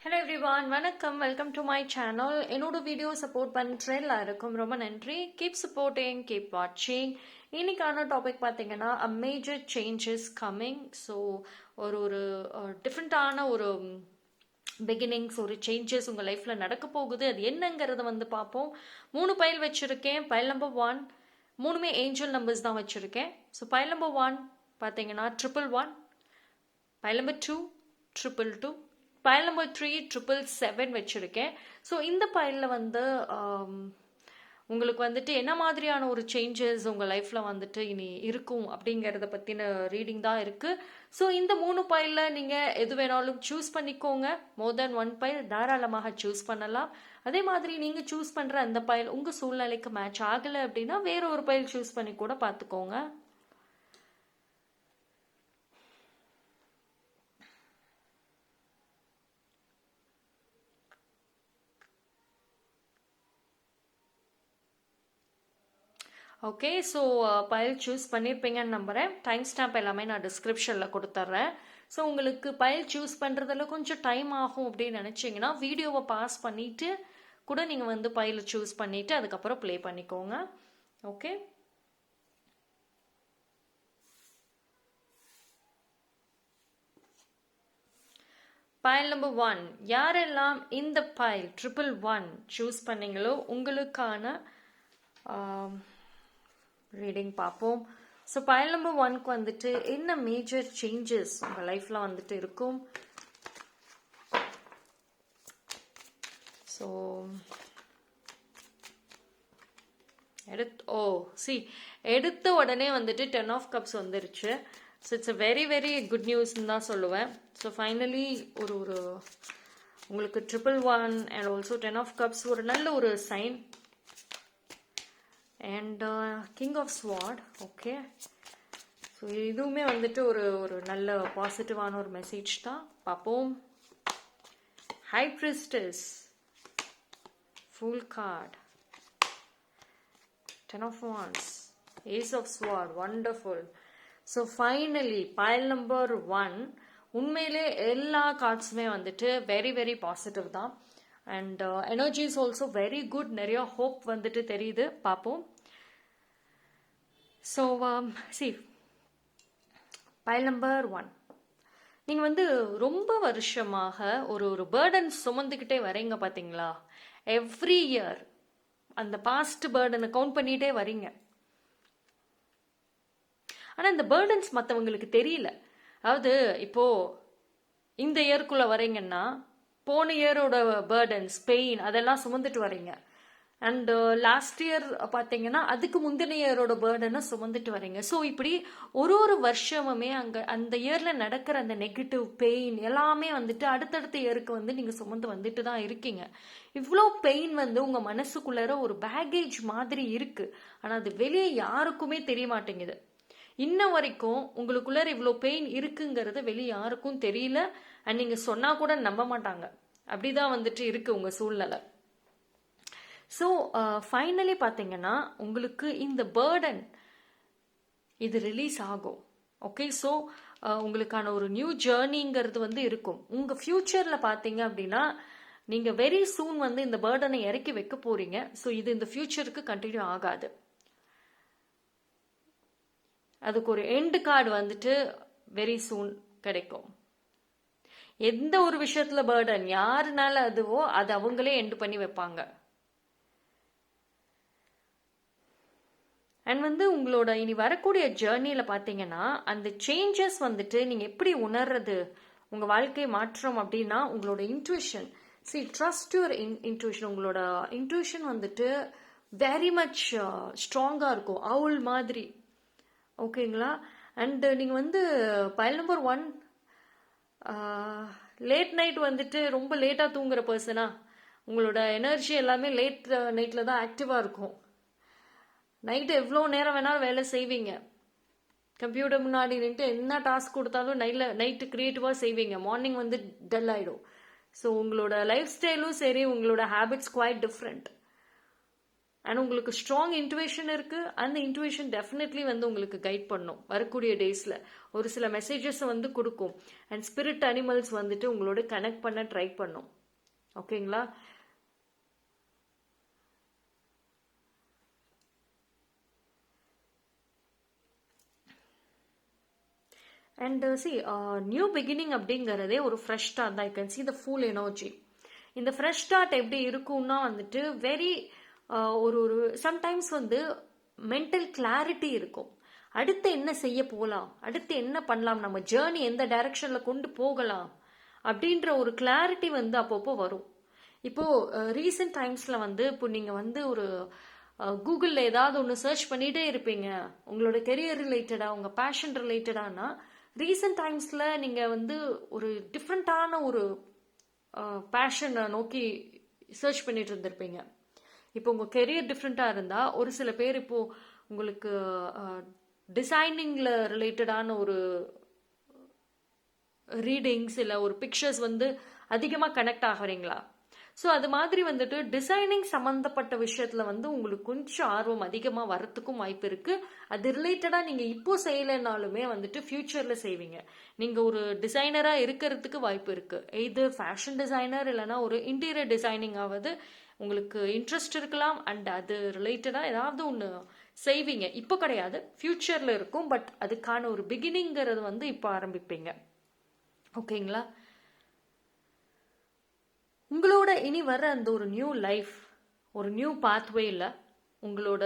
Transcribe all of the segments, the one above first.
Hello everyone, வணக்கம். Welcome to my channel. என்னோட video support பண்ணுற எல்லாருக்கும் ரொம்ப நன்றி. கீப் சப்போர்ட்டிங், கீப் வாட்சிங். இன்னைக்கான டாபிக் பார்த்தீங்கன்னா a major changes coming. So ஒரு டிஃப்ரெண்ட்டான ஒரு பிகினிங்ஸ், ஒரு சேஞ்சஸ் உங்கள் லைஃப்பில் நடக்க போகுது. அது என்னங்கிறத பார்ப்போம். 3 பைல் வச்சுருக்கேன். பைல் நம்பர் 1 மூணுமே ஏஞ்சல் நம்பர்ஸ் தான் வச்சுருக்கேன். ஸோ பைல் நம்பர் 1 பார்த்தீங்கன்னா 111, பைல் நம்பர் 2 222, பைல் நம்பர் 3 777 வச்சுருக்கேன். ஸோ இந்த பைலில் உங்களுக்கு என்ன மாதிரியான ஒரு சேஞ்சஸ் உங்கள் லைஃப்பில் இனி இருக்கும் அப்படிங்கிறத பற்றின ரீடிங் தான் இருக்குது. ஸோ இந்த 3 பைலில் நீங்கள் எது வேணாலும் சூஸ் பண்ணிக்கோங்க. மோர் தென் 1 பைல் தாராளமாக சூஸ் பண்ணலாம். அதே மாதிரி நீங்கள் சூஸ் பண்ணுற அந்த பைல் உங்கள் சூழ்நிலைக்கு மேட்ச் ஆகலை அப்படின்னா வேற ஒரு பைல் சூஸ் பண்ணி கூட பார்த்துக்கோங்க. ஓகே, ஸோ பைல் சூஸ் பண்ணியிருப்பீங்கன்னு நம்புகிறேன். டைம் ஸ்டாம்ப் எல்லாமே நான் டிஸ்கிரிப்ஷனில் கொடுத்துட்றேன். ஸோ உங்களுக்கு பைல் சூஸ் பண்ணுறதுல கொஞ்சம் டைம் ஆகும் அப்படின்னு நினச்சிங்கன்னா வீடியோவை பாஸ் பண்ணிவிட்டு கூட நீங்கள் பைலை சூஸ் பண்ணிவிட்டு அதுக்கப்புறம் ப்ளே பண்ணிக்கோங்க. ஓகே, பைல் நம்பர் 1 யாரெல்லாம் இந்த பைல் 111 சூஸ் பண்ணீங்களோ உங்களுக்கான ரீடிங் பார்ப்போம். ஸோ பைல் நம்பர் 1க்கு என்ன மேஜர் சேஞ்சஸ் உங்கள் லைஃப்பில் இருக்கும். ஸோ எடுத்த உடனே 10 ஆஃப் கப்ஸ் வந்துருச்சு. So it's a very very good நியூஸ்ன்னு தான் சொல்லுவேன். ஸோ ஃபைனலி ஒரு உங்களுக்கு 111 அண்ட் ஆல்சோ 10 ஆஃப் கப்ஸ் ஒரு நல்ல ஒரு sign. And king of sword. Okay, so இதுவுமே ஒரு நல்ல பாசிட்டிவான ஒரு மெசேஜ் தான். பார்ப்போம். High priestess, fool card, 10 of wands, ace of sword. Wonderful. So finally pile number 1 உண்மையிலே எல்லா கார்ட்ஸுமே வெரி வெரி பாசிட்டிவ் தான். And energy is also very good. நிறைய ஹோப் தெரியுது. பார்ப்போம். ஸோ பைல் நம்பர் 1 நீங்கள் ரொம்ப வருஷமாக ஒரு பேர்டன் சுமந்துக்கிட்டே வரீங்க பார்த்தீங்களா. எவ்ரி இயர் அந்த பாஸ்ட் பேர்டனை கவுண்ட் பண்ணிகிட்டே வரீங்க. ஆனால் இந்த பேர்டன்ஸ் மற்றவங்களுக்கு தெரியல. அதாவது இப்போ இந்த இயர்க்குள்ளே வரீங்கன்னா போன இயரோட பேர்டன்ஸ், பெயின் அதெல்லாம் சுமந்துட்டு வரீங்க. அண்ட் லாஸ்ட் இயர் பார்த்தீங்கன்னா அதுக்கு முந்தின இயரோட பேர்டனை சுமந்துட்டு வரீங்க. ஸோ இப்படி ஒரு வருஷமுமே அந்த இயரில் நடக்கிற அந்த நெகட்டிவ் பெயின் எல்லாமே அடுத்தடுத்த இயருக்கு நீங்கள் சுமந்து வந்துட்டு தான் இருக்கீங்க. இவ்வளோ பெயின் உங்கள் மனசுக்குள்ளார ஒரு பேகேஜ் மாதிரி இருக்கு. ஆனால் அது வெளியே யாருக்குமே தெரிய மாட்டேங்குது. இன்ன வரைக்கும் உங்களுக்குள்ளார இவ்வளோ பெயின் இருக்குங்கிறது வெளியே யாருக்கும் தெரியல. அண்ட் நீங்கள் சொன்னால் கூட நம்ப மாட்டாங்க. அப்படிதான் இருக்கு உங்கள் சூழ்நிலை. ஸோ ஃபைனலி பார்த்தீங்கன்னா உங்களுக்கு இந்த பேர்டன் இது ரிலீஸ் ஆகும். ஓகே, ஸோ உங்களுக்கான ஒரு நியூ ஜேர்னிங்கிறது இருக்கும். உங்கள் ஃப்யூச்சரில் பார்த்தீங்க அப்படின்னா நீங்கள் வெரி சூன் இந்த பேர்டனை இறக்கி வைக்க போறீங்க. ஸோ இது இந்த ஃப்யூச்சருக்கு கண்டினியூ ஆகாது. அதுக்கு ஒரு எண்டு கார்டு வெரி சூன் கிடைக்கும். எந்த ஒரு விஷயத்துல பேர்டன் யாருனால அதுவோ அது அவங்களே எண்டு பண்ணி வைப்பாங்க. அண்ட் உங்களோட இனி வரக்கூடிய ஜேர்னியில் பார்த்தீங்கன்னா அந்த சேஞ்சஸ் நீங்கள் எப்படி உணர்றது உங்கள் வாழ்க்கை மாற்றம் அப்படின்னா உங்களோட இன்ட்யூஷன். Trust your intuition. உங்களோட இன்ட்யூஷன் வெரி மச் ஸ்ட்ராங்காக இருக்கும், அவுல் மாதிரி. ஓகேங்களா. அண்டு நீங்கள் பைல் நம்பர் 1 லேட் நைட் ரொம்ப லேட்டாக தூங்குற பர்சனா, உங்களோட எனர்ஜி எல்லாமே லேட் நைட்டில் தான் ஆக்டிவாக இருக்கும். நைட்டு எவ்வளோ நேரம் வேணாலும் வேலை செய்வீங்க. கம்ப்யூட்டர் முன்னாடி நின்று என்ன டாஸ்க் கொடுத்தாலும் நைட்டு க்ரியேட்டிவாக செய்வீங்க. மார்னிங் டல் ஆகிடும். ஸோ உங்களோட லைஃப் ஸ்டைலும் சரி, உங்களோட ஹேபிட்ஸ் குவைட் டிஃப்ரெண்ட். அண்ட் உங்களுக்கு ஸ்ட்ராங் இன்ட்யூஷன் இருக்கு. அந்த இன்ட்யூஷன் டெஃபினெட்லி வந்து உங்களுக்கு கைட் பண்ணும் வரக்கூடிய டேஸ்ல. ஒரு சில மெசேஜஸ் வந்து கொடுக்கும். அண்ட் ஸ்பிரிட் அனிமல்ஸ் வந்துட்டு உங்களோட கனெக்ட் பண்ண ட்ரை பண்ணும். ஓகேங்களா? அண்ட் நியூ பிகினிங் அப்படிங்கிறதே ஒரு ஃப்ரெஷ் ஸ்டார்ட் தான். I can see the full energy. இந்த ஃப்ரெஷ் ஸ்டார்ட் எப்படி இருக்கும்னா வந்துட்டு வெரி ஒரு ஒரு சம்டைம்ஸ் வந்து மென்டல் கிளாரிட்டி இருக்கும். அடுத்து என்ன செய்ய போகலாம், அடுத்து என்ன பண்ணலாம், நம்ம ஜேர்னி எந்த டைரக்ஷன்ல கொண்டு போகலாம் அப்படின்ற ஒரு கிளாரிட்டி வந்து அப்பப்போ வரும். இப்போ ரீசெண்ட் டைம்ஸ்ல வந்து இப்போ நீங்க வந்து ஒரு கூகுளில் ஏதாவது ஒன்று சர்ச் பண்ணிட்டே இருப்பீங்க உங்களோட கெரியர் ரிலேட்டடா, உங்க பேஷன் ரிலேட்டடானா, ரீசெண்ட் டைம்ஸ்ல நீங்க வந்து ஒரு டிஃப்ரெண்டான ஒரு பேஷனை நோக்கி சர்ச் பண்ணிட்டு இருந்திருப்பீங்க. இப்போ உங்க கெரியர் டிஃப்ரெண்டா இருந்தா, ஒரு சில பேர் இப்போ உங்களுக்கு டிசைனிங்ல ரிலேட்டடான ஒரு ரீடிங்ஸ் இல்லை ஒரு பிக்சர்ஸ் வந்து அதிகமாக கனெக்ட் ஆகிறீங்களா? ஸோ அது மாதிரி வந்துட்டு டிசைனிங் சம்மந்தப்பட்ட விஷயத்துல வந்து உங்களுக்கு கொஞ்சம் ஆர்வம் அதிகமாக வரத்துக்கும் வாய்ப்பு இருக்கு. அது ரிலேட்டடாக நீங்கள் இப்போ செய்யலைனாலுமே வந்துட்டு ஃபியூச்சர்ல செய்வீங்க. நீங்கள் ஒரு டிசைனராக இருக்கிறதுக்கு வாய்ப்பு இருக்கு. இது ஃபேஷன் டிசைனர் இல்லைன்னா ஒரு இன்டீரியர் டிசைனிங் ஆவது உங்களுக்கு இன்ட்ரெஸ்ட் இருக்கலாம். அண்ட் அது ரிலேட்டடாக ஏதாவது ஒன்று செய்வீங்க. இப்போ கிடையாது, ஃபியூச்சர்ல இருக்கும். பட் அதுக்கான ஒரு பிகினிங்கிறது வந்து இப்போ ஆரம்பிப்பீங்க. ஓகேங்களா? உங்களோட இனி வர்ற அந்த ஒரு நியூ லைஃப், ஒரு நியூ பாத்வேல உங்களோட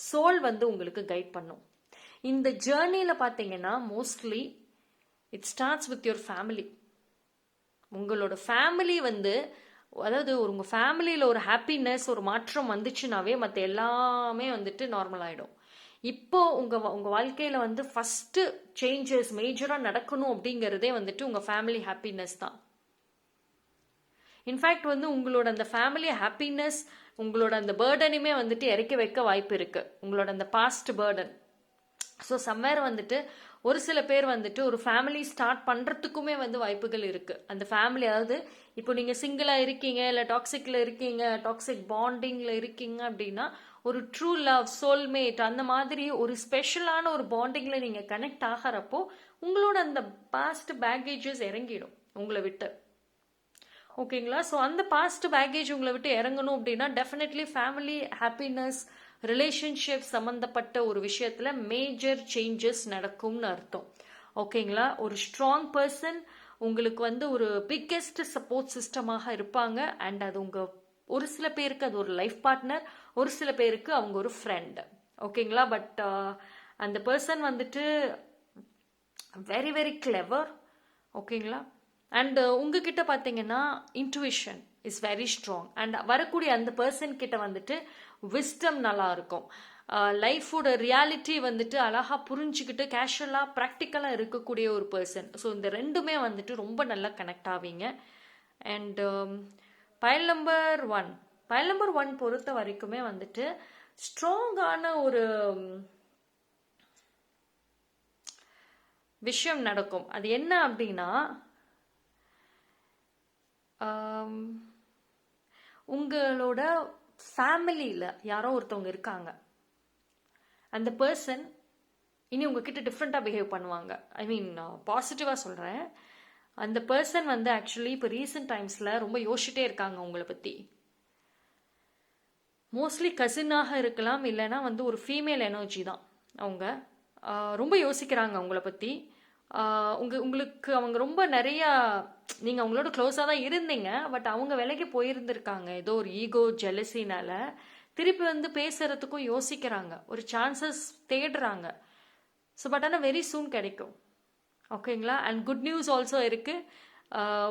சோல் வந்து உங்களுக்கு கைட் பண்ணும். இந்த ஜேர்னியில் பார்த்தீங்கன்னா mostly it starts with your family. உங்களோட ஃபேமிலி வந்து, அதாவது உங்கள் ஃபேமிலியில் ஒரு ஹாப்பினஸ், ஒரு மாற்றம் வந்துச்சுனாவே மற்ற எல்லாமே வந்துட்டு நார்மல் ஆகிடும். இப்போ உங்கள் வாழ்க்கையில் வந்து ஃபஸ்ட்டு சேஞ்சஸ் மேஜராக நடக்கணும் அப்படிங்கிறதே வந்துட்டு உங்கள் ஃபேமிலி ஹாப்பினஸ் தான். இன்ஃபேக்ட் வந்து உங்களோட அந்த ஃபேமிலி ஹாப்பினஸ், உங்களோட அந்த பேர்டனையுமே வந்துட்டு இறக்கி வைக்க வாய்ப்பு இருக்கு, உங்களோட அந்த பாஸ்ட் பேர்டன். ஸோ சம்வேர் வந்துட்டு ஒரு சில பேர் வந்துட்டு ஒரு ஃபேமிலி ஸ்டார்ட் பண்ணுறதுக்குமே வந்து வாய்ப்புகள் இருக்கு. அந்த ஃபேமிலி, அதாவது இப்போ நீங்கள் சிங்கிளாக இருக்கீங்க, இல்லை டாக்ஸிக்ல இருக்கீங்க, டாக்ஸிக் பாண்டிங்ல இருக்கீங்க அப்படின்னா, ஒரு ட்ரூ லவ், சோல்மேட், அந்த மாதிரி ஒரு ஸ்பெஷலான ஒரு பாண்டிங்ல நீங்கள் கனெக்ட் ஆகிறப்போ உங்களோட அந்த பாஸ்ட் பேக்கேஜஸ் இறங்கிடும் உங்களை விட்டு. ஓகேங்களா? ஸோ அந்த பாஸ்ட் பேக்கேஜ் உங்களை விட்டு இறங்கணும் அப்படின்னா டெஃபினெட்லி ஃபேமிலி ஹாப்பினஸ், ரிலேஷன்ஷிப் சம்மந்தப்பட்ட ஒரு விஷயத்துல மேஜர் சேஞ்சஸ் நடக்கும்னு அர்த்தம். ஓகேங்களா? ஒரு ஸ்ட்ராங் பர்சன் உங்களுக்கு வந்து ஒரு பிக்கெஸ்ட் சப்போர்ட் சிஸ்டமாக இருப்பாங்க. அண்ட் அது ஒரு சில பேருக்கு அது ஒரு லைஃப் பார்ட்னர், ஒரு சில பேருக்கு அவங்க ஒரு ஃப்ரெண்ட். ஓகேங்களா? பட் அந்த பர்சன் வந்துட்டு வெரி வெரி கிளெவர். ஓகேங்களா? அண்ட் உங்ககிட்ட பார்த்தீங்கன்னா intuition is very strong. And வரக்கூடிய அந்த பர்சன் கிட்ட வந்துட்டு விஸ்டம் நல்லா இருக்கும். லைஃபோட ரியாலிட்டி வந்துட்டு அழகா புரிஞ்சுக்கிட்டு கேஷுவலாக ப்ராக்டிக்கலாக இருக்கக்கூடிய ஒரு பர்சன். ஸோ இந்த ரெண்டுமே வந்துட்டு ரொம்ப நல்லா கனெக்ட் ஆவீங்க. அண்ட் பைல் நம்பர் 1 பொறுத்த வரைக்குமே வந்துட்டு ஸ்ட்ராங்கான ஒரு விஷயம் நடக்கும். அது என்ன அப்படின்னா, உங்களோட ஃபேமிலியில் யாரோ ஒருத்தவங்க இருக்காங்க, அந்த பர்சன் இனி உங்ககிட்ட டிஃப்ரெண்ட்டாக பிஹேவ் பண்ணுவாங்க. ஐ மீன் பாசிட்டிவாக சொல்கிறேன். அந்த பர்சன் வந்து ஆக்சுவலி இப்போ ரீசெண்ட் டைம்ஸில் ரொம்ப யோசிச்சுட்டே இருக்காங்க உங்களை பற்றி. மோஸ்ட்லி கசினாக இருக்கலாம், இல்லைன்னா வந்து ஒரு ஃபீமேல் எனர்ஜி தான் அவங்க. ரொம்ப யோசிக்கிறாங்க உங்களை பற்றி. உங்களுக்கு அவங்க ரொம்ப நிறையா, நீங்கள் அவங்களோட க்ளோஸாக தான் இருந்தீங்க, பட் அவங்க விலைக்கு போயிருந்திருக்காங்க ஏதோ ஒரு ஈகோ ஜெலசினால. திருப்பி வந்து பேசுறதுக்கும் யோசிக்கிறாங்க, ஒரு சான்சஸ் தேடுறாங்க. ஸோ பட் ஆனால் வெரி சூன் கிடைக்கும். ஓகேங்களா? அண்ட் குட் நியூஸ் ஆல்சோ இருக்கு.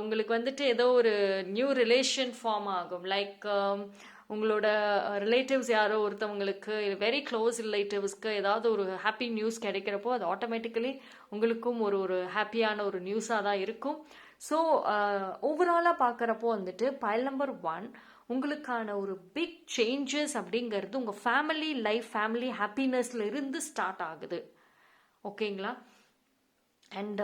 உங்களுக்கு வந்துட்டு ஏதோ ஒரு நியூ ரிலேஷன் ஃபார்ம் ஆகும். லைக் உங்களோட ரிலேட்டிவ்ஸ் யாரோ ஒருத்தவங்களுக்கு, வெரி க்ளோஸ் ரிலேட்டிவ்ஸ்க்கு ஏதாவது ஒரு ஹாப்பி நியூஸ் கிடைக்கிறப்போ அது ஆட்டோமேட்டிக்கலி உங்களுக்கும் ஒரு ஹாப்பியான ஒரு நியூஸாக தான் இருக்கும். ஸோ ஓவராலாக பார்க்குறப்போ வந்துட்டு பைல் நம்பர் 1 உங்களுக்கான ஒரு பிக் சேஞ்சஸ் அப்படிங்கிறது உங்கள் ஃபேமிலி லைஃப், ஃபேமிலி ஹாப்பினஸ்ல இருந்து ஸ்டார்ட் ஆகுது. ஓகேங்களா? அண்ட்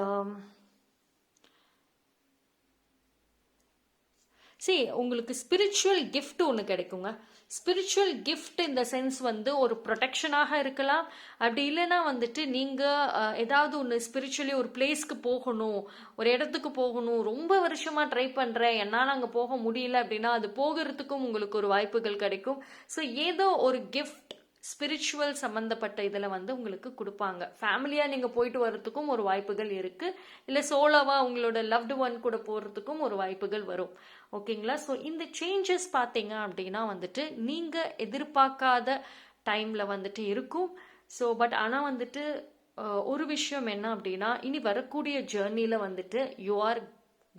உங்களுக்கு ஸ்பிரிச்சுவல் கிஃப்ட் ஒன்று கிடைக்குங்க. ஸ்பிரிச்சுவல் கிஃப்ட் இந்த சென்ஸ் வந்து ஒரு ப்ரொடெக்ஷனாக இருக்கலாம். அப்படி இல்லைன்னா வந்துட்டு நீங்கள் ஏதாவது ஒன்று ஸ்பிரிச்சுவலி ஒரு பிளேஸ்க்கு போகணும், ஒரு இடத்துக்கு போகணும், ரொம்ப வருஷமாக ட்ரை பண்ணுறேன், என்னால் அங்கே போக முடியல அப்படின்னா அது போகிறதுக்கும் உங்களுக்கு ஒரு வாய்ப்புகள் கிடைக்கும். ஸோ ஏதோ ஒரு கிஃப்ட் ஸ்பிரிச்சுவல் சம்மந்தப்பட்ட இதில் வந்து உங்களுக்கு கொடுப்பாங்க. ஃபேமிலியாக நீங்கள் போயிட்டு வர்றதுக்கும் ஒரு வாய்ப்புகள் இருக்குது, இல்லை சோலோவாக உங்களோட லவ்டு ஒன் கூட போகிறதுக்கும் ஒரு வாய்ப்புகள் வரும். ஓகேங்களா? ஸோ இந்த சேஞ்சஸ் பார்த்தீங்க அப்படின்னா வந்துட்டு நீங்கள் எதிர்பார்க்காத டைமில் வந்துட்டு இருக்கும். ஸோ பட் ஆனால் வந்துட்டு ஒரு விஷயம் என்ன அப்படின்னா, இனி வரக்கூடிய ஜேர்னியில் வந்துட்டு you are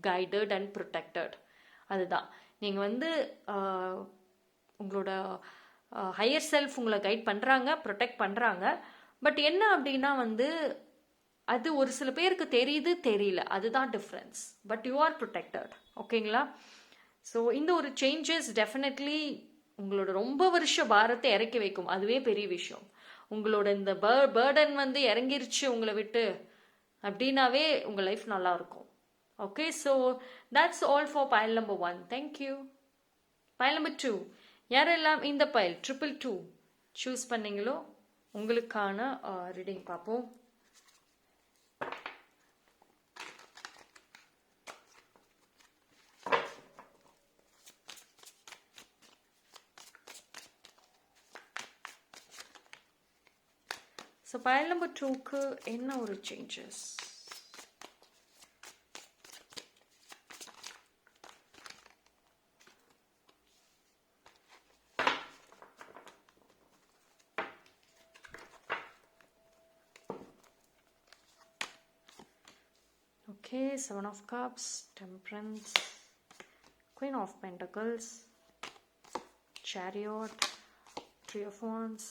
guided and protected. அதுதான் நீங்கள் வந்து உங்களோட ஹையர் செல்ஃப் உங்களை கைட் பண்ணுறாங்க, ப்ரொடெக்ட் பண்ணுறாங்க. பட் என்ன அப்படின்னா வந்து அது ஒரு சில பேருக்கு தெரியுது, தெரியல, அதுதான் difference. But you are protected. ஓகேங்களா? ஸோ இந்த ஒரு சேஞ்சஸ் டெஃபினெட்லி உங்களோட ரொம்ப வருஷ பாரத்தை இறக்கி வைக்கும். அதுவே பெரிய விஷயம். உங்களோட இந்த பேர்டன் வந்து இறங்கிருச்சு உங்களை விட்டு அப்படின்னாவே உங்கள் லைஃப் நல்லா இருக்கும். Okay, so that's all for file number 1. Thank you. File number 2, யாரெல்லாம் இந்த பைல் 222 சூஸ் பண்ணீங்களோ உங்களுக்கான ரீடிங் பார்ப்போம். ஸோ பைல் நம்பர் 2க்கு என்ன ஒரு changes? Okay, 7 of Cups, Temperance, Queen of Pentacles, Chariot, 3 of Wands,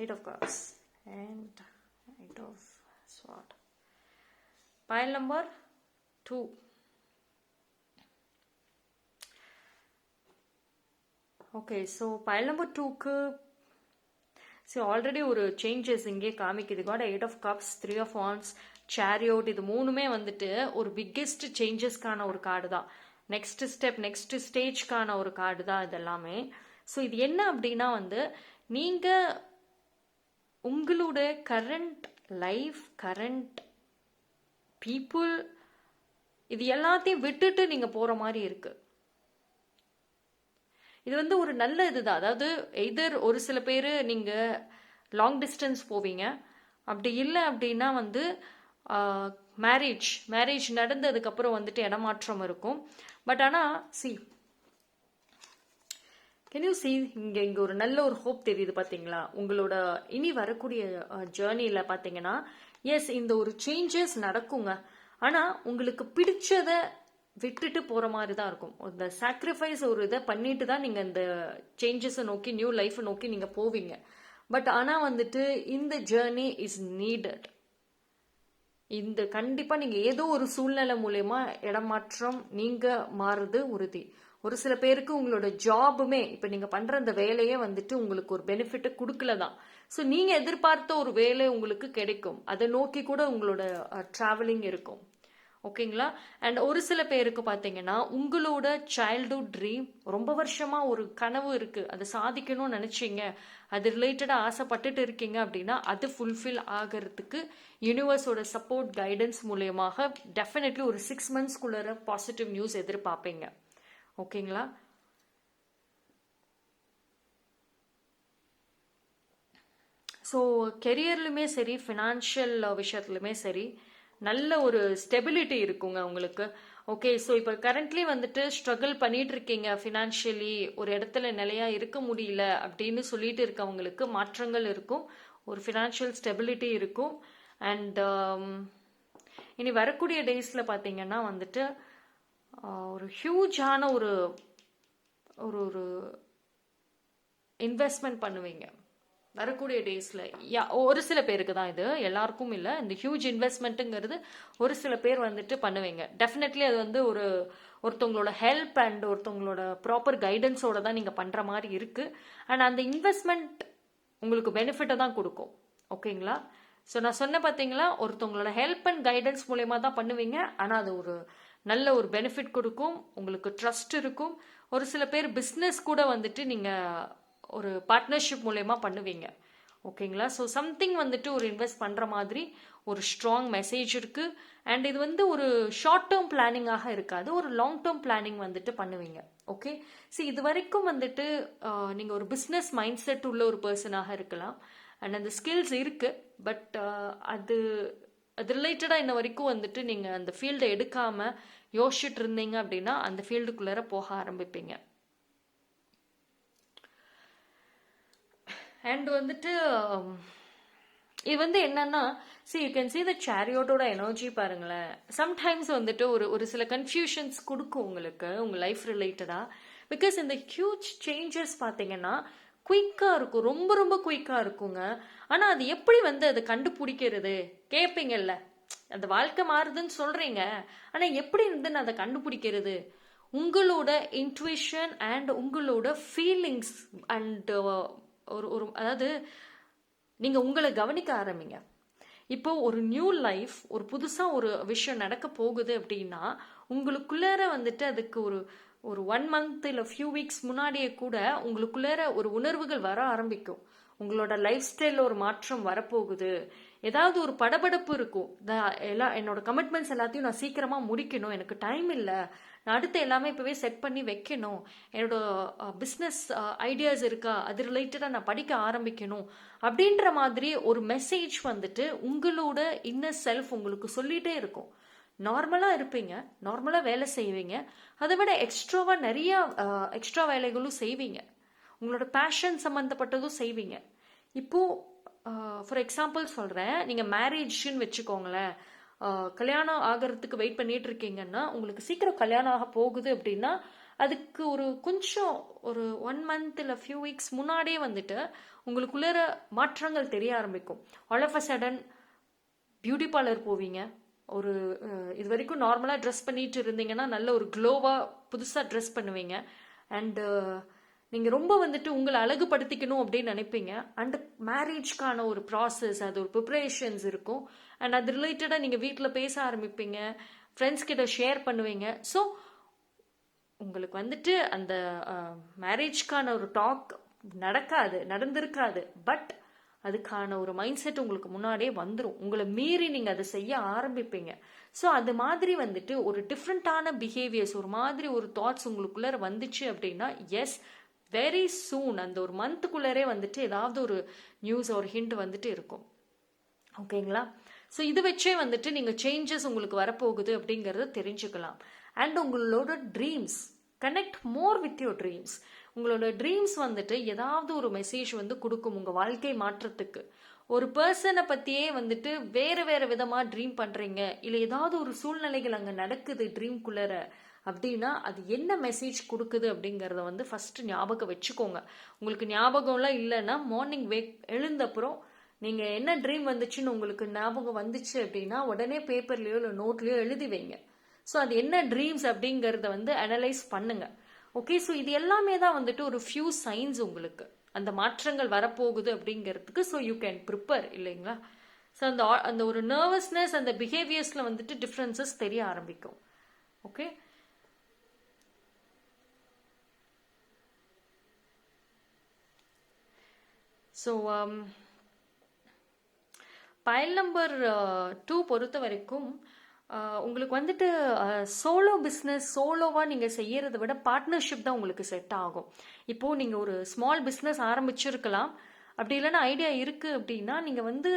8 of Cups, and 8 of Swords. Pile number 2. Okay, so pile number 2க்கு already ஒரு சேஞ்சஸ் இங்கே காமிக்குது. Card 8 of Cups, 3 of Wands, Chariot, இது மூணுமே வந்துட்டு ஒரு பிக்கெஸ்ட் சேஞ்சஸ்க்கான ஒரு card தான். நெக்ஸ்ட் ஸ்டெப், நெக்ஸ்ட் ஸ்டேஜ்க்கான ஒரு கார்டு தான் இதெல்லாமே. ஸோ இது என்ன அப்படின்னா வந்து நீங்கள் உங்களோட கரண்ட் லைஃப், கரண்ட் பீப்புள், இது எல்லாத்தையும் விட்டுட்டு நீங்கள் போகிற மாதிரி இருக்கு. இது வந்து ஒரு நல்ல இதுதான். அதாவது எதர் ஒரு சில பேர் நீங்கள் லாங் டிஸ்டன்ஸ் போவீங்க, அப்படி இல்லை அப்படின்னா வந்து மேரேஜ் நடந்ததுக்கப்புறம் வந்துட்டு இடமாற்றம் இருக்கும். பட் ஆனால் கேன் யூ சி இங்கே ஒரு நல்ல ஒரு ஹோப் தெரியுது பார்த்தீங்களா? உங்களோட இனி வரக்கூடிய ஜேர்னியில் பார்த்தீங்கன்னா எஸ் இந்த ஒரு சேஞ்சஸ் நடக்குங்க. ஆனால் உங்களுக்கு பிடிச்சதை விட்டுட்டு போகிற மாதிரி தான் இருக்கும். இந்த சாக்ரிஃபைஸ் ஒரு இதை பண்ணிட்டு தான் நீங்கள் இந்த சேஞ்சஸை நோக்கி, நியூ லைஃப்பை நோக்கி நீங்கள் போவீங்க. பட் ஆனால் வந்துட்டு இந்த ஜேர்னி இஸ் நீடட். இந்த கண்டிப்பாக நீங்கள் ஏதோ ஒரு சூழ்நிலை மூலயமா இடமாற்றம் நீங்கள் மாறுது உறுதி. ஒரு சில பேருக்கு உங்களோட ஜாபுமே, இப்போ நீங்கள் பண்ணுற அந்த வேலையே வந்துட்டு உங்களுக்கு ஒரு பெனிஃபிட்டை கொடுக்கல தான். ஸோ நீங்கள் எதிர்பார்த்த ஒரு வேலை உங்களுக்கு கிடைக்கும், அதை நோக்கி கூட உங்களோட ட்ராவலிங் இருக்கும். ஓகேங்களா? அண்ட் ஒரு சில பேருக்கு பார்த்தீங்கன்னா உங்களோட சைல்டுஹுட் ட்ரீம், ரொம்ப வருஷமாக ஒரு கனவு இருக்குது, அதை சாதிக்கணும்னு நினச்சிங்க, அது ரிலேட்டடாக ஆசைப்பட்டுட்டு இருக்கீங்க அப்படின்னா அது ஃபுல்ஃபில் ஆகிறதுக்கு யூனிவர்ஸோட சப்போர்ட், கைடன்ஸ் மூலயமாக டெஃபினெட்லி ஒரு 6 monthsக்குள்ள பாசிட்டிவ் நியூஸ் எதிர்பார்ப்பீங்க. ஓகேங்களா? ஸோ கெரியர்லையுமே சரி, ஃபினான்ஷியல் விஷயத்துலையுமே சரி, நல்ல ஒரு ஸ்டெபிலிட்டி இருக்குங்க உங்களுக்கு. ஓகே, ஸோ இப்போ கரண்ட்லி வந்துட்டு ஸ்ட்ரகிள் பண்ணிட்டு இருக்கீங்க ஃபினான்ஷியலி, ஒரு இடத்துல நிலையா இருக்க முடியல அப்படின்னு சொல்லிட்டு இருக்கவங்களுக்கு மாற்றங்கள் இருக்கும், ஒரு ஃபினான்ஷியல் ஸ்டெபிலிட்டி இருக்கும். அண்ட் இனி வரக்கூடிய டேஸில் பார்த்தீங்கன்னா வந்துட்டு ஒரு ஹியூஜான ஒரு ஒரு இன்வெஸ்ட்மெண்ட் பண்ணுவீங்க வரக்கூடிய டேஸில். ஒரு சில பேருக்கு தான், இது எல்லாருக்கும் இல்லை. இந்த ஹியூஜ் இன்வெஸ்ட்மெண்ட்டுங்கிறது ஒரு சில பேர் வந்துட்டு பண்ணுவீங்க. டெஃபினெட்லி அது வந்து ஒருத்தவங்களோட ஹெல்ப் அண்ட் ஒருத்தவங்களோட ப்ராப்பர் கைடன்ஸோட தான் நீங்கள் பண்ணுற மாதிரி இருக்குது. அண்ட் அந்த இன்வெஸ்ட்மெண்ட் உங்களுக்கு பெனிஃபிட்டை தான் கொடுக்கும். ஓகேங்களா? ஸோ நான் சொன்ன பார்த்தீங்களா, ஒருத்தவங்களோட ஹெல்ப் அண்ட் கைடன்ஸ் மூலயமா தான் பண்ணுவீங்க. ஆனால் அது ஒரு நல்ல ஒரு பெனிஃபிட் கொடுக்கும், உங்களுக்கு ட்ரஸ்ட் இருக்கும். ஒரு சில பேர் பிஸ்னஸ் கூட வந்துட்டு நீங்கள் ஒரு பார்ட்னர்ஷிப் மூலயமா பண்ணுவீங்க. ஓகேங்களா? ஸோ சம்திங் வந்துட்டு ஒரு இன்வெஸ்ட் பண்ணுற மாதிரி ஒரு ஸ்ட்ராங் மெசேஜ் இருக்குது. அண்ட் இது வந்து ஒரு ஷார்ட் டேர்ம் பிளானிங்காக இருக்காது, ஒரு லாங் டேர்ம் பிளானிங் வந்துட்டு பண்ணுவீங்க. ஓகே, ஸோ இது வரைக்கும் வந்துட்டு நீங்கள் ஒரு பிஸ்னஸ் மைண்ட் செட் உள்ள ஒரு பர்சனாக இருக்கலாம். அண்ட் அந்த ஸ்கில்ஸ் இருக்குது. பட் அது ரிலேட்டடாக இன்ன வரைக்கும் வந்துட்டு நீங்கள் அந்த ஃபீல்டை எடுக்காமல் யோசிச்சுட்டு இருந்தீங்க அப்படின்னா அந்த ஃபீல்டுக்குள்ளார போக ஆரம்பிப்பீங்க. அண்ட் வந்துட்டு இது வந்து என்னன்னா, யூ கேன் சி த சேரியோட்டோட எனர்ஜி பாருங்களேன். சம்டைம்ஸ் வந்துட்டு ஒரு சில கன்ஃபியூஷன்ஸ் கொடுக்கும் உங்களுக்கு உங்கள் லைஃப் ரிலேட்டடாக. பிகாஸ் இந்த ஹியூஜ் சேஞ்சஸ் பார்த்தீங்கன்னா குயிக்காக இருக்கும், ரொம்ப ரொம்ப குயிக்காக இருக்குங்க. ஆனால் அது எப்படி வந்து அதை கண்டுபிடிக்கிறது கேட்பீங்கல்ல. அந்த வாழ்க்கை மாறுதுன்னு சொல்கிறீங்க, ஆனால் எப்படி வந்து நான் அதை கண்டுபிடிக்கிறது? உங்களோட இன்ட்யூஷன் அண்ட் உங்களோட ஃபீலிங்ஸ் அண்ட் ஒரு அதாவது நீங்கள் உங்களை கவனிக்க ஆரம்பிங்க. இப்போ ஒரு நியூ லைஃப், ஒரு புதுசாக ஒரு விஷயம் நடக்க போகுது அப்படின்னா உங்களுக்குள்ளார வந்துட்டு அதுக்கு ஒரு 1 month இல்லை ஃபியூ வீக்ஸ் முன்னாடியே கூட உங்களுக்குள்ளார ஒரு உணர்வுகள் வர ஆரம்பிக்கும். உங்களோட லைஃப் ஸ்டைலில் ஒரு மாற்றம் வரப்போகுது, ஏதாவது ஒரு படபடப்பு இருக்கும். என்னோட கமிட்மெண்ட்ஸ் எல்லாத்தையும் நான் சீக்கிரமாக முடிக்கணும், எனக்கு டைம் இல்லை, நான் அடுத்து எல்லாமே இப்போவே செட் பண்ணி வைக்கணும், என்னோட பிஸ்னஸ் ஐடியாஸ் இருக்கா அது ரிலேட்டடாக நான் படிக்க ஆரம்பிக்கணும் அப்படின்ற மாதிரி ஒரு மெசேஜ் வந்துட்டு உங்களோட இன்னர் செல்ஃப் உங்களுக்கு சொல்லிகிட்டே இருக்கும். நார்மலாக இருப்பீங்க, நார்மலாக வேலை செய்வீங்க, அதை விட எக்ஸ்ட்ராவாக நிறையா எக்ஸ்ட்ரா வேலைகளும் செய்வீங்க, உங்களோட பேஷன் சம்மந்தப்பட்டதும் செய்வீங்க. இப்போது ஃபார் எக்ஸாம்பிள் சொல்கிறேன், நீங்கள் மேரேஜ்ன்னு வச்சுக்கோங்களேன். கல்யாணம் ஆகிறதுக்கு வெயிட் பண்ணிட்டு இருக்கீங்கன்னா உங்களுக்கு சீக்கிரம் கல்யாணம் ஆக போகுது அப்படின்னா அதுக்கு கொஞ்சம் ஒரு 1 month இல்லை ஃபியூ வீக்ஸ் முன்னாடியே வந்துட்டு உங்களுக்குள்ளே மாற்றங்கள் தெரிய ஆரம்பிக்கும். All of a sudden beauty parlour போவீங்க. இது வரைக்கும் நார்மலாக ட்ரெஸ் பண்ணிட்டு இருந்தீங்கன்னா நல்ல ஒரு க்ளோவாக புதுசாக ட்ரெஸ் பண்ணுவீங்க. அண்டு நீங்கள் ரொம்ப வந்துட்டு உங்களை அழகுபடுத்திக்கணும் அப்படின்னு நினைப்பீங்க. அண்ட் மேரேஜ்க்கான ஒரு ப்ராசஸ், அது ஒரு ப்ரிப்ரேஷன்ஸ் இருக்கும். அண்ட் அது ரிலேட்டடாக நீங்கள் வீட்டில் பேச ஆரம்பிப்பீங்க, ஃப்ரெண்ட்ஸ் கிட்ட ஷேர் பண்ணுவீங்க. ஸோ உங்களுக்கு வந்துட்டு அந்த மேரேஜ்க்கான ஒரு டாக் நடந்திருக்காது. பட் அதுக்கான ஒரு மைண்ட் செட் உங்களுக்கு முன்னாடியே வந்துடும், உங்களை மீறி நீங்கள் அதை செய்ய ஆரம்பிப்பீங்க. ஸோ அது மாதிரி வந்துட்டு ஒரு டிஃப்ரெண்ட்டான பிஹேவியர்ஸ், ஒரு மாதிரி ஒரு தாட்ஸ் உங்களுக்குள்ளே வந்துச்சு அப்படின்னா எஸ், வெரி சூன் அந்த ஒரு மந்த்துக்குள்ளரே வந்துட்டு ஏதாவது ஒரு நியூஸ் ஒரு ஹிண்ட் வந்துட்டு இருக்கும். ஓகேங்களா? ஸோ இது வச்சே வந்துட்டு நீங்கள் சேஞ்சஸ் உங்களுக்கு வரப்போகுது அப்படிங்கிறத தெரிஞ்சுக்கலாம். அண்ட் உங்களோட dreams, connect more with your dreams. உங்களோட ட்ரீம்ஸ் வந்துட்டு ஏதாவது ஒரு மெசேஜ் வந்து கொடுக்கும் உங்கள் வாழ்க்கை மாற்றத்துக்கு. ஒரு பர்சனை பற்றியே வந்துட்டு வேறு வேறு விதமாக ட்ரீம் பண்ணுறீங்க, இல்லை ஏதாவது ஒரு சூழ்நிலைகள் அங்கே நடக்குது ட்ரீம்குள்ளே அப்படின்னா அது என்ன மெசேஜ் கொடுக்குது அப்படிங்கிறத வந்து ஃபஸ்ட்டு ஞாபகம் வச்சுக்கோங்க. உங்களுக்கு ஞாபகம்லாம் இல்லைன்னா மார்னிங் எழுந்தப்புறம் நீங்கள் என்ன ட்ரீம் வந்துச்சுன்னு உங்களுக்கு ஞாபகம் வந்துச்சு அப்படின்னா உடனே பேப்பர்லேயோ இல்லை நோட்லேயோ எழுதி வைங்க. ஸோ அது என்ன ட்ரீம்ஸ் அப்படிங்கிறத வந்து அனலைஸ் பண்ணுங்க. ஓகே, ஸோ இது எல்லாமே தான் வந்துட்டு ஒரு ஃபியூ சைன்ஸ் உங்களுக்கு அந்த மாற்றங்கள் வரப்போகுது அப்படிங்கிறதுக்கு. ஸோ யூ கேன் ப்ரிப்பேர் இல்லைங்களா? ஸோ அந்த ஒரு நர்வஸ்னஸ், அந்த பிஹேவியர்ஸில் வந்துட்டு டிஃப்ரென்சஸ் தெரிய ஆரம்பிக்கும். ஓகே, ஸோ பைல் நம்பர் 2 பொறுத்த வரைக்கும் உங்களுக்கு வந்துட்டு சோலோ பிஸ்னஸ், சோலோவாக நீங்கள் செய்யறதை விட பார்ட்னர்ஷிப் தான் உங்களுக்கு செட் ஆகும். இப்போது நீங்கள் ஒரு ஸ்மால் பிஸ்னஸ் ஆரம்பிச்சிருக்கலாம், அப்படி இல்லைன்னா ஐடியா இருக்குது அப்படின்னா நீங்கள் வந்து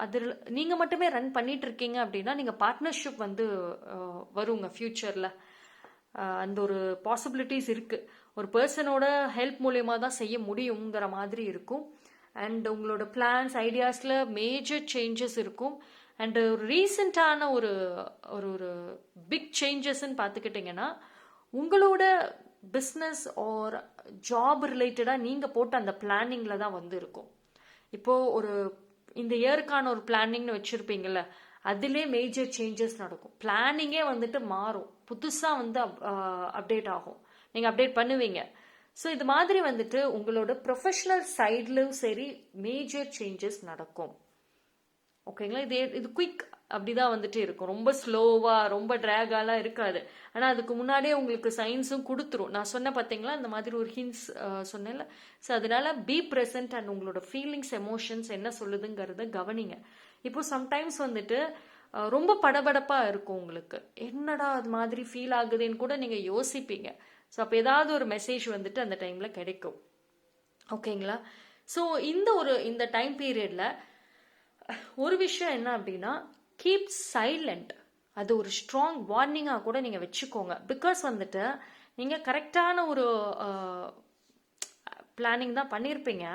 அதில் நீங்கள் மட்டுமே ரன் பண்ணிட்டு இருக்கீங்க அப்படின்னா நீங்கள் பார்ட்னர்ஷிப் வந்து வருங்க ஃப்யூச்சரில். அந்த ஒரு பாசிபிலிட்டிஸ் இருக்குது. ஒரு பர்சனோட ஹெல்ப் மூலயமா தான் செய்ய முடியுங்கிற மாதிரி இருக்கும். அண்ட் உங்களோட பிளான்ஸ் ஐடியாஸில் மேஜர் சேஞ்சஸ் இருக்கும். அண்டு ஒரு ரீசெண்டான ஒரு ஒரு பிக் சேஞ்சஸ்ன்னு பார்த்துக்கிட்டிங்கன்னா உங்களோட பிஸ்னஸ் ஆர் ஜாப் ரிலேட்டடாக நீங்கள் போட்ட அந்த பிளானிங்கில் தான் வந்து இருக்கும். இப்போது இந்த இயருக்கான ஒரு பிளானிங்னு வச்சுருப்பீங்கள்ல, அதிலே மேஜர் சேஞ்சஸ் நடக்கும். பிளானிங்கே வந்துட்டு மாறும், புதுசாக வந்து அப்டேட் ஆகும், நீங்கள் அப்டேட் பண்ணுவீங்க. ஸோ இது மாதிரி வந்துட்டு உங்களோட ப்ரொஃபஷனல் சைட்லையும் சரி மேஜர் சேஞ்சஸ் நடக்கும். ஓகேங்களா? இது குயிக் அப்படிதான் வந்துட்டு இருக்கும். ரொம்ப ஸ்லோவா ரொம்ப ட்ராகாலாம் இருக்காது. ஆனா அதுக்கு முன்னாடியே உங்களுக்கு சயின்ஸும் கொடுத்துரும். நான் சொன்ன பார்த்தீங்களா இந்த மாதிரி ஒரு ஹிண்ட்ஸ் சொன்னேன்ல. ஸோ அதனால பி ப்ரெசன்ட் அண்ட் உங்களோட ஃபீலிங்ஸ் எமோஷன்ஸ் என்ன சொல்லுதுங்கிறத கவனிங்க. இப்போ சம்டைம்ஸ் வந்துட்டு ரொம்ப படபடப்பா இருக்கும் உங்களுக்கு. என்னடா அது மாதிரி ஃபீல் ஆகுதுன்னு கூட நீங்க யோசிப்பீங்க. ஸோ அப்போ ஏதாவது ஒரு மெசேஜ் வந்துட்டு அந்த டைம்ல கிடைக்கும். ஓகேங்களா? ஸோ இந்த டைம் பீரியட்ல ஒரு விஷயம் என்ன அப்படின்னா, கீப் சைலண்ட். அது ஒரு ஸ்ட்ராங் வார்னிங்காக கூட நீங்கள் வச்சுக்கோங்க. பிகாஸ் வந்துட்டு நீங்கள் கரெக்டான ஒரு பிளானிங் தான் பண்ணியிருப்பீங்க.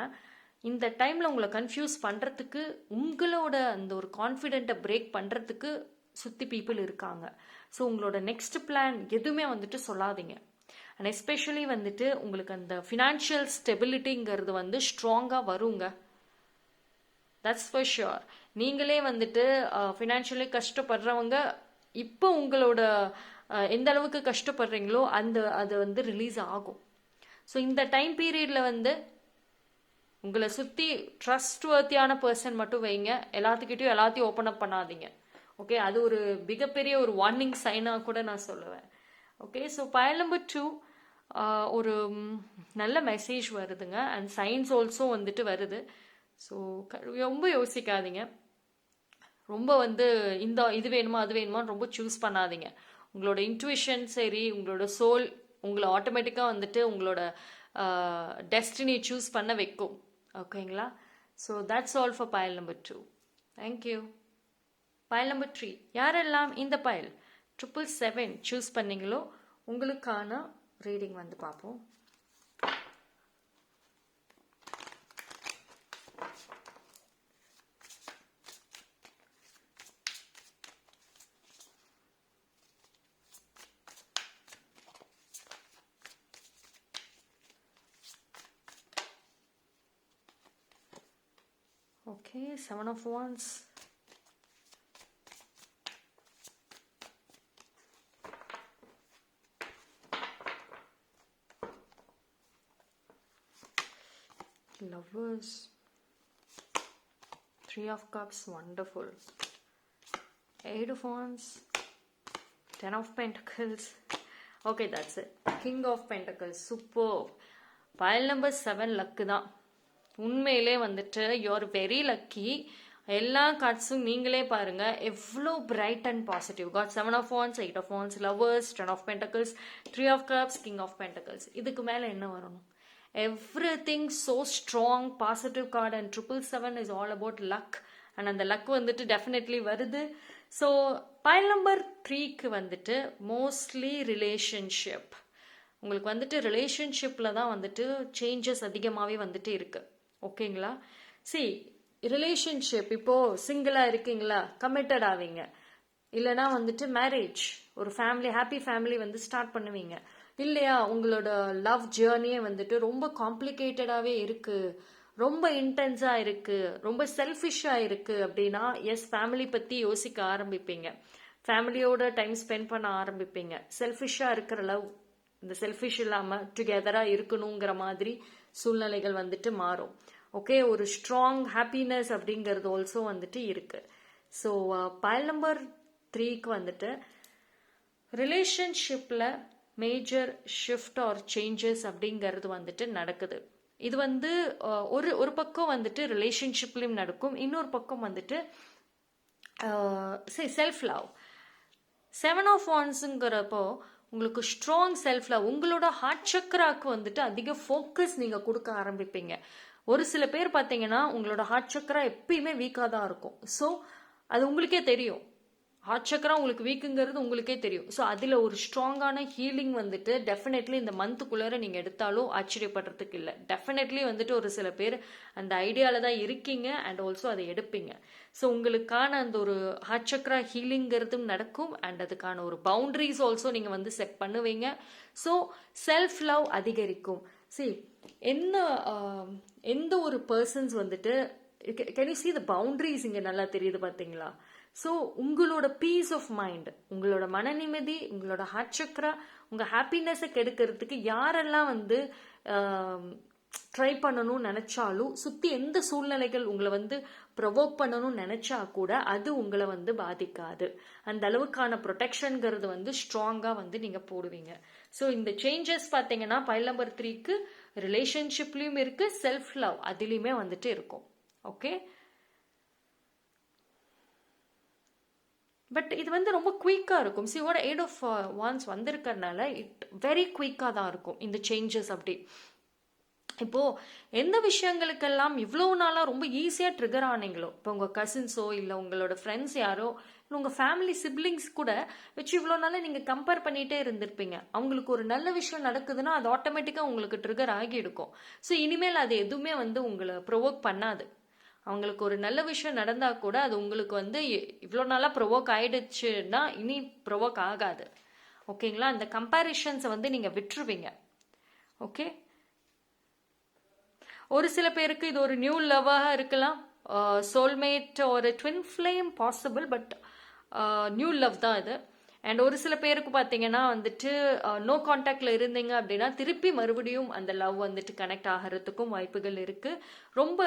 இந்த டைமில் உங்களை கன்ஃபியூஸ் பண்ணுறதுக்கு, உங்களோட அந்த ஒரு கான்ஃபிடென்ட்டை பிரேக் பண்ணுறதுக்கு சுற்றி பீப்புள் இருக்காங்க. ஸோ உங்களோட நெக்ஸ்ட் பிளான் எதுவுமே வந்துட்டு சொல்லாதீங்க. அண்ட் எஸ்பெஷலி வந்துட்டு உங்களுக்கு அந்த ஃபினான்ஷியல் ஸ்டெபிலிட்டிங்கிறது வந்து ஸ்ட்ராங்காக வருங்க. That's for sure. நீங்களே வந்துட்டு ஃபினான்ஷியலி கஷ்டப்படுறவங்க இப்போ உங்களோட எந்த அளவுக்கு கஷ்டப்படுறீங்களோ அது வந்து ரிலீஸ் ஆகும். ஸோ இந்த டைம் பீரியடில் வந்து உங்களை சுற்றி ட்ரஸ்ட் வர்த்தியான பர்சன் மட்டும் வைங்க. எல்லாத்துக்கிட்டையும் எல்லாத்தையும் ஓப்பன் அப் பண்ணாதீங்க. ஓகே, அது ஒரு மிகப்பெரிய ஒரு வார்னிங் சைனாக கூட நான் சொல்லுவேன். ஓகே, ஸோ பயல் நம்பர் 2 ஒரு நல்ல மெசேஜ் வருதுங்க. அண்ட் சயின்ஸ் ஆல்சோ வந்துட்டு வருது. ஸோ ரொம்ப யோசிக்காதீங்க. ரொம்ப வந்து இது வேணுமா அது வேணுமான்னு ரொம்ப சூஸ் பண்ணாதீங்க. உங்களோட இன்ட்யூஷன் சரி, உங்களோட சோல் உங்களை ஆட்டோமேட்டிக்காக வந்துட்டு உங்களோட டெஸ்டினி சூஸ் பண்ண வைக்கும். ஓகேங்களா? ஸோ தட்ஸ் ஆல் ஃபார் பயல் நம்பர் 2. தேங்க்யூ. பயல் நம்பர் 3, யாரெல்லாம் இந்த பயல் 777 சூஸ் பண்ணீங்களோ உங்களுக்கான ரீடிங் வந்து பார்ப்போம். Okay, 7 of Wands. Lovers. 3 of Cups, wonderful. 8 of Wands. 10 of Pentacles. Okay, that's it. King of Pentacles, superb. Pile number 7 luck தான். உண்மையிலே வந்துட்டு யூஆர் வெரி லக்கி. எல்லா கார்ட்ஸும் நீங்களே பாருங்க எவ்வளோ bright and positive. Card 7 of Wands, 8 of Wands, Lovers, 10 of Pentacles, 3 of Cups, King of Pentacles. இதுக்கு மேலே என்ன வரணும்? Everything so strong, positive card, and 777 is all about luck. And அந்த luck வந்துட்டு definitely வருது. ஸோ pile number 3க்கு வந்துட்டு mostly relationship. உங்களுக்கு வந்துட்டு ரிலேஷன்ஷிப்பில் தான் வந்துட்டு சேஞ்சஸ் அதிகமாகவே வந்துட்டு இருக்கு. ஓகேங்களா? ரிலேஷன்ஷிப் இப்போ சிங்கிளாக இருக்கீங்களா, கமிட்டட் ஆவீங்க. இல்லைனா வந்துட்டு மேரேஜ், ஒரு ஃபேமிலி, ஹாப்பி ஃபேமிலி வந்து ஸ்டார்ட் பண்ணுவீங்க. இல்லையா, உங்களோட லவ் ஜேர்னியே வந்துட்டு ரொம்ப காம்ப்ளிகேட்டடாகவே இருக்கு, ரொம்ப இன்டென்ஸாக இருக்கு, ரொம்ப செல்ஃபிஷாக இருக்கு அப்படின்னா எஸ், ஃபேமிலி பற்றி யோசிக்க ஆரம்பிப்பீங்க. ஃபேமிலியோட டைம் ஸ்பெண்ட் பண்ண ஆரம்பிப்பீங்க. செல்ஃபிஷாக இருக்கிற லவ் இந்த செல்ஃபிஷ் இல்லாமல் டுகெதராக இருக்கணுங்கிற மாதிரி சூழ்நிலைகள் வந்துட்டு மாறும். ஓகே, ஒரு ஸ்ட்ராங் ஹாப்பினஸ் அப்படிங்கிறது ஆல்சோ வந்துட்டு இருக்கு. ஸோ பயல் நம்பர் 3க்கு வந்துட்டு ரிலேஷன்ஷிப்பில் மேஜர் ஷிஃப்ட் ஆர் சேஞ்சஸ் அப்படிங்கிறது வந்துட்டு நடக்குது. இது வந்து ஒரு பக்கம் வந்துட்டு ரிலேஷன்ஷிப்லையும் நடக்கும், இன்னொரு பக்கம் வந்துட்டு செல்ஃப் லவ். 7 of Wandsங்கிறப்போ உங்களுக்கு ஸ்ட்ராங் செல்ஃப் லவ், உங்களோட ஹார்ட் சக்கராக்கு வந்துட்டு அதிக ஃபோக்கஸ் நீங்கள் கொடுக்க ஆரம்பிப்பீங்க. ஒரு சில பேர் பார்த்தீங்கன்னா உங்களோட ஹார்ட் சக்கரா எப்பயுமே வீக்காக தான் இருக்கும். ஸோ அது உங்களுக்கே தெரியும், ஹார்ட் சக்கரா உங்களுக்கு வீக்குங்கிறது உங்களுக்கே தெரியும். ஸோ அதில் ஒரு ஸ்ட்ராங்கான ஹீலிங் வந்துட்டு டெஃபினெட்லி இந்த மந்த்துக்குள்ளார நீங்கள் எடுத்தாலும் ஆச்சரியப்படுறதுக்கு இல்லை. டெஃபினெட்லி வந்துட்டு ஒரு சில பேர் அந்த ஐடியாவில் தான் இருக்கீங்க அண்ட் ஆல்சோ அதை எடுப்பீங்க. ஸோ உங்களுக்கான அந்த ஒரு ஹார்ட் சக்கரா ஹீலிங்கிறதும் நடக்கும் அண்ட் அதுக்கான ஒரு பவுண்டரிஸ் ஆல்சோ நீங்கள் வந்து செட் பண்ணுவீங்க. ஸோ செல்ஃப் லவ் அதிகரிக்கும். எந்த ஒரு பர்சன்ஸ் வந்துட்டு can you see the boundaries இங்கே நல்லா தெரியுது பார்த்தீங்களா? ஸோ உங்களோட பீஸ் ஆஃப் மைண்ட், உங்களோட மன நிம்மதி, உங்களோட ஹார்ட் சக்கரா, உங்கள் ஹாப்பினஸை கெடுக்கிறதுக்கு யாரெல்லாம் வந்து ட்ரை பண்ணணும்னு நினச்சாலும், சுற்றி எந்த சூழ்நிலைகள் உங்களை வந்து ப்ரொவோக் பண்ணணும்னு நினச்சா கூட அது உங்களை வந்து பாதிக்காது. அந்த அளவுக்கான ப்ரொடெக்ஷனுங்கிறது வந்து ஸ்ட்ராங்காக வந்து நீங்கள் போடுவீங்க. ஸோ இந்த சேஞ்சஸ் பார்த்தீங்கன்னா பைல் நம்பர் 3க்கு ரிலேஷன்ஷிப்லேயும் இருக்குது, செல்ஃப் லவ் அதுலேயுமே வந்துட்டு இருக்கும். ஓகே, பட் இது வந்து ரொம்ப குயிக்காக இருக்கும். சியோட 8 of Wands வந்திருக்கறனால இட் வெரி குயிக்காக தான் இருக்கும் இந்த சேஞ்சஸ். அப்படி இப்போ எந்த விஷயங்களுக்கெல்லாம் இவ்வளோ நாளாக ரொம்ப ஈஸியாக ட்ரிகர் ஆனீங்களோ, இப்போ உங்கள் கசின்ஸோ இல்லை உங்களோட ஃப்ரெண்ட்ஸ் யாரோ இல்லை உங்கள் ஃபேமிலி சிப்ளிங்ஸ் கூட வச்சு இவ்வளோ நாளாக நீங்கள் கம்பேர் பண்ணிகிட்டே இருந்திருப்பீங்க. அவங்களுக்கு ஒரு நல்ல விஷயம் நடக்குதுன்னா அது ஆட்டோமேட்டிக்காக உங்களுக்கு ட்ரிகர் ஆகி இருக்கும். ஸோ இனிமேல் அது எதுவுமே வந்து உங்களை ப்ரொவோக் பண்ணாது. அவங்களுக்கு ஒரு நல்ல விஷயம் நடந்தால் கூட அது உங்களுக்கு வந்து இவ்வளோ நாளாக ப்ரொவோக் ஆயிடுச்சுன்னா இனி ப்ரொவோக் ஆகாது. ஓகேங்களா, அந்த கம்பேரிஷன்ஸை வந்து நீங்கள் விட்டுருவீங்க. ஓகே, ஒரு சில பேருக்கு இது ஒரு நியூ லவ்வாக இருக்கலாம், சோல்மேட் ஒரு twin flame possible, but new love தான் இது. அண்ட் ஒரு சில பேருக்கு பார்த்தீங்கன்னா வந்துட்டு நோ கான்டாக்ட்ல இருந்தீங்க அப்படின்னா திருப்பி மறுபடியும் அந்த லவ் வந்துட்டு கனெக்ட் ஆகிறதுக்கும் வாய்ப்புகள் இருக்கு. ரொம்ப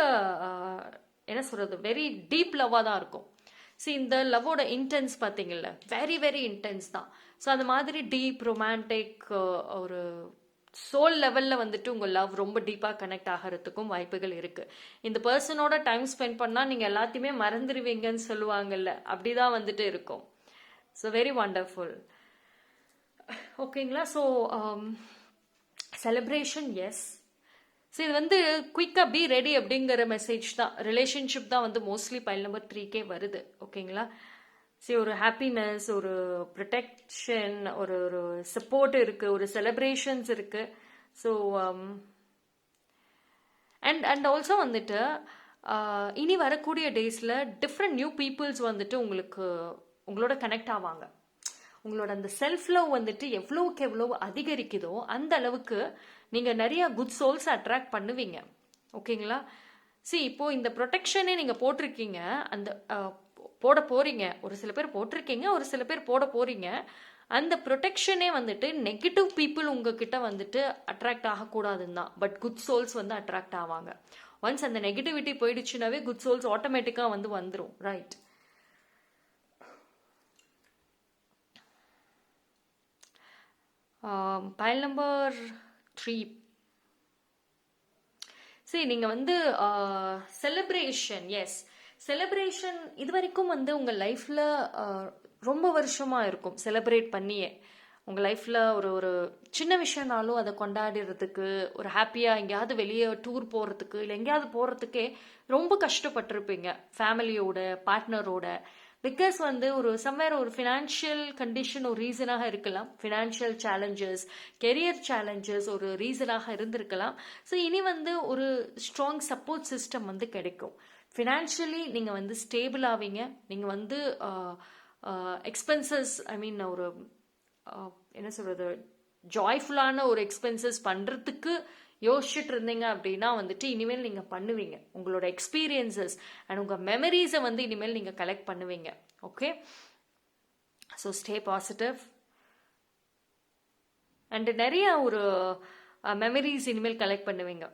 என்ன சொல்றது, வெரி டீப் லவ்வாக தான் இருக்கும். ஸோ இந்த லவ்வோட இன்டென்ஸ் பார்த்தீங்கல்ல, வெரி வெரி இன்டென்ஸ் தான். ஸோ அந்த மாதிரி டீப் ரொமான்டிக் ஒரு சோல் லெவலில் வந்துட்டு உங்கள் லவ் ரொம்ப டீப்பாக கனெக்ட் ஆகிறதுக்கும் வாய்ப்புகள் இருக்குது. இந்த பர்சனோட டைம் ஸ்பெண்ட் பண்ணால் நீங்கள் எல்லாத்தையுமே மறந்துடுவீங்கன்னு சொல்லுவாங்கல்ல, அப்படிதான் வந்துட்டு இருக்கும். So very wonderful. ஓகேங்களா, ஸோ செலிப்ரேஷன் எஸ். ஸோ இது வந்து குயிக்காக பி ரெடி அப்படிங்கிற மெசேஜ் தான். ரிலேஷன்ஷிப் தான் வந்து மோஸ்ட்லி பைல் நம்பர் 3க்கே வருது. ஓகேங்களா, சரி, ஒரு ஹாப்பினஸ், ஒரு ப்ரொடெக்ஷன், ஒரு ஒரு சப்போர்ட் இருக்குது, ஒரு செலிப்ரேஷன்ஸ் இருக்குது. ஸோ அண்ட் ஆல்சோ வந்துட்டு இனி வரக்கூடிய டேஸில் டிஃப்ரெண்ட் நியூ பீப்புள்ஸ் வந்துட்டு உங்களோட கனெக்ட் ஆவாங்க. உங்களோட அந்த செல்ஃப் லவ் வந்துட்டு எவ்வளோக்கு எவ்வளோ அதிகரிக்குதோ அந்த அளவுக்கு நீங்கள் நிறைய குட் சோல்ஸ் அட்ராக்ட் பண்ணுவீங்க. ஓகேங்களா, இப்போ இந்த ப்ரொடெக்ஷனே நீங்கள் போட்டிருக்கீங்க, அந்த போட போறீங்க. ஒரு சில பேர் போட்டிருக்கீங்க, ஒரு சில பேர் போட போறீங்க. அந்த ப்ரொடெக்ஷனே வந்துட்டு நெகட்டிவ் பீப்புள் உங்ககிட்ட வந்துட்டு அட்ராக்ட் ஆகக்கூடாதுன்னு தான், பட் குட் சோல்ஸ் வந்து அட்ராக்ட் ஆவாங்க. ஒன்ஸ் அந்த நெகட்டிவிட்டி போயிடுச்சுனாவே குட் சோல்ஸ் ஆட்டோமேட்டிக்காக வந்து வந்துடும். Right, file number 3. சரி, நீங்கள் வந்து செலிப்ரேஷன், எஸ், செலிப்ரேஷன் இது வரைக்கும் வந்து உங்கள் லைஃப்பில் ரொம்ப வருஷமாக இருக்கும் செலிப்ரேட் பண்ணியே. உங்கள் லைஃப்பில் ஒரு ஒரு சின்ன விஷயம்னாலும் அதை கொண்டாடுறதுக்கு, ஒரு ஹாப்பியாக எங்கேயாவது வெளியே டூர் போகிறதுக்கு இல்லை எங்கேயாவது போகிறதுக்கே ரொம்ப கஷ்டப்பட்டிருப்பீங்க ஃபேமிலியோட, பார்ட்னரோட. பிகாஸ் வந்து ஒரு சம்வேர் ஒரு ஃபினான்ஷியல் கண்டிஷன் ஒரு ரீசனாக இருக்கலாம், ஃபினான்ஷியல் சேலஞ்சஸ், கெரியர் சேலஞ்சஸ் ஒரு ரீசனாக இருந்திருக்கலாம். ஸோ இனி வந்து ஒரு ஸ்ட்ராங் சப்போர்ட் சிஸ்டம் வந்து கிடைக்கும். ஃபினான்ஷியலி நீங்கள் வந்து ஸ்டேபிள் ஆவீங்க. நீங்கள் வந்து எக்ஸ்பென்சஸ், ஐ மீன் ஒரு என்ன சொல்கிறது, ஜாய்ஃபுல்லான ஒரு எக்ஸ்பென்சஸ் பண்ணுறதுக்கு யோசிச்சுட்டு இருந்தீங்க அப்படின்னா வந்துட்டு இனிமேல் நீங்கள் பண்ணுவீங்க. உங்களோட எக்ஸ்பீரியன்சஸ் அண்ட் உங்கள் மெமரிஸை வந்து இனிமேல் நீங்கள் கலெக்ட் பண்ணுவீங்க. Okay, so stay positive. And நிறைய ஒரு மெமரிஸ் இனிமேல் கலெக்ட் பண்ணுவீங்க.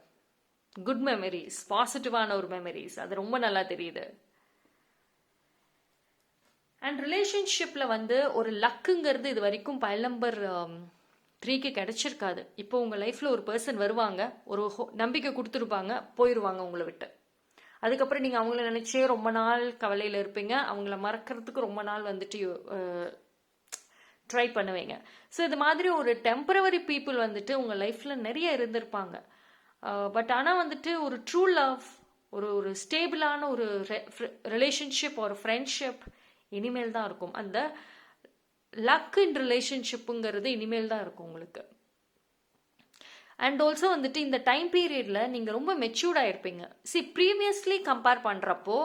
குட் மெமரிஸ், பாசிட்டிவான ஒரு மெமரிஸ், அது ரொம்ப நல்லா தெரியுது. அண்ட் ரிலேஷன்ஷிப்பில் வந்து ஒரு லக்குங்கிறது இது வரைக்கும் பைல் நம்பர் 3க்கு கிடைச்சிருக்காது. இப்போ உங்கள் லைஃப்பில் ஒரு பர்சன் வருவாங்க, ஒரு நம்பிக்கை கொடுத்துருப்பாங்க, போயிடுவாங்க உங்களை விட்டு. அதுக்கப்புறம் நீங்கள் அவங்கள நினச்சே ரொம்ப நாள் கவலையில் இருப்பீங்க. அவங்கள மறக்கிறதுக்கு ரொம்ப நாள் வந்துட்டு ட்ரை பண்ணுவீங்க. ஸோ இது மாதிரி ஒரு டெம்பரவரி பீப்புள் வந்துட்டு உங்கள் லைஃப்பில் நிறைய இருந்திருப்பாங்க. பட் ஆனால் வந்துட்டு ஒரு ட்ரூ லவ், ஒரு ஒரு ஸ்டேபிளான ஒரு ரிலேஷன்ஷிப், ஒரு ஃப்ரெண்ட்ஷிப் இனிமேல் தான் இருக்கும். அந்த லக் இன் ரிலேஷன்ஷிப்புங்கிறது இனிமேல் தான் இருக்கும் உங்களுக்கு. அண்ட் ஆல்சோ வந்துட்டு இந்த டைம் பீரியடில் நீங்கள் ரொம்ப மெச்சூர்டாக இருப்பீங்க. ப்ரீவியஸ்லி கம்பேர் பண்ணுறப்போ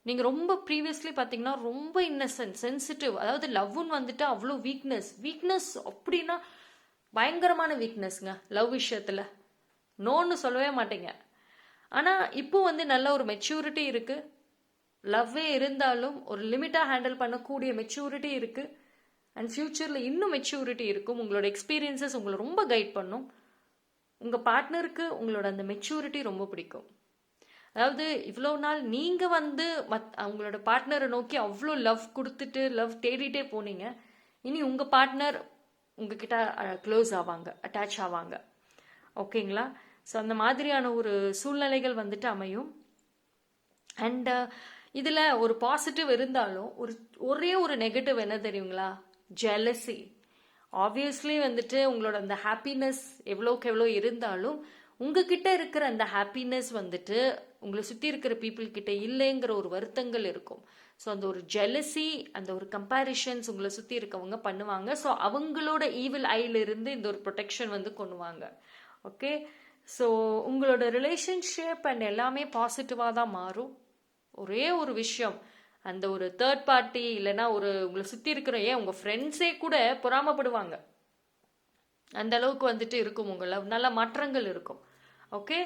நீங்கள் ரொம்ப ப்ரீவியஸ்லி பார்த்தீங்கன்னா ரொம்ப இன்னசென்ட், சென்சிட்டிவ், அதாவது லவ்னு வந்துட்டு அவ்வளோ வீக்னஸ் அப்படின்னா பயங்கரமான வீக்னஸ்ங்க லவ் விஷயத்தில். நோன்னு சொல்லவே மாட்டீங்க. ஆனால் இப்போ வந்து நல்ல ஒரு மெச்சூரிட்டி இருக்குது. லவ்வே இருந்தாலும் ஒரு லிமிட்டாக ஹேண்டில் பண்ணக்கூடிய மெச்சூரிட்டி இருக்குது. அண்ட் ஃப்யூச்சரில் இன்னும் மெச்சூரிட்டி இருக்கும். உங்களோட எக்ஸ்பீரியன்சஸ் உங்களை ரொம்ப கைட் பண்ணும். உங்கள் பார்ட்னருக்கு உங்களோட அந்த மெச்சூரிட்டி ரொம்ப பிடிக்கும். அதாவது இவ்வளோ நாள் நீங்கள் வந்து அவங்களோட பார்ட்னரை நோக்கி அவ்வளோ லவ் கொடுத்துட்டு லவ் தேடிட்டே போனீங்க. இனி உங்கள் பார்ட்னர் உங்ககிட்ட க்ளோஸ் ஆவாங்க, அட்டாச் ஆவாங்க. ஓகேங்களா? ஸோ அந்த மாதிரியான ஒரு சூழ்நிலைகள் வந்துட்டு அமையும். அண்ட் இதில் ஒரு பாசிட்டிவ் இருந்தாலும் ஒரே ஒரு நெகட்டிவ் என்ன தெரியுங்களா? ஜெலசி. ஆப்வியஸ்லி வந்துட்டு உங்களோட அந்த ஹாப்பினஸ் எவ்வளோக்கு எவ்வளோ இருந்தாலும் உங்ககிட்ட இருக்கிற அந்த ஹாப்பினஸ் வந்துட்டு உங்களை சுற்றி இருக்கிற பீப்புள் கிட்ட இல்லைங்கிற ஒரு வருத்தங்கள் இருக்கும். ஸோ அந்த ஒரு ஜெலசி, அந்த ஒரு கம்பேரிஷன்ஸ் உங்களை சுற்றி இருக்கவங்க பண்ணுவாங்க. ஸோ அவங்களோட ஈவில் ஐலிருந்து இந்த ஒரு ப்ரொடெக்ஷன் வந்து கொண்டுவாங்க. ஓகே, ஸோ உங்களோட ரிலேஷன்ஷிப் அண்ட் எல்லாமே பாசிட்டிவாக தான் மாறும். ஒரே ஒரு விஷயம், அந்த ஒரு தேர்ட் பார்ட்டி இல்லைன்னா உங்களை சுற்றி இருக்கிற உங்கள் ஃப்ரெண்ட்ஸே கூட பொறாமப்படுவாங்க. அந்த அளவுக்கு வந்துட்டு இருக்கும். உங்களை நல்ல மாற்றங்கள் இருக்கும். ஓகே.